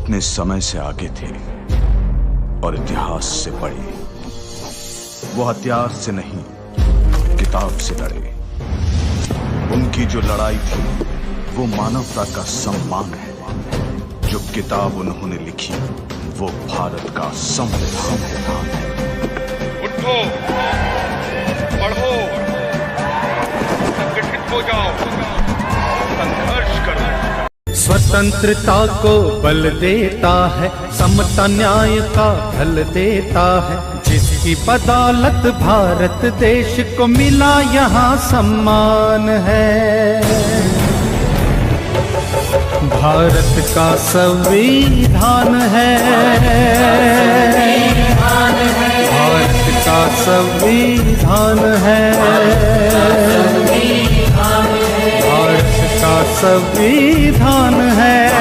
अपने समय से आगे थे और इतिहास से पढ़े। वो हथियार से नहीं किताब से लड़े। उनकी जो लड़ाई थी वो मानवता का सम्मान है। जो किताब उन्होंने लिखी वो भारत का संविधान है। उठो, पढ़ो, संगठित हो जाओ, संघर्ष करो। स्वतंत्रता को बल देता है, समता न्याय का फल देता है। जिसकी बदौलत भारत देश को मिला यहाँ सम्मान है। भारत का संविधान है, भारत का संविधान है, भारत का संविधान है।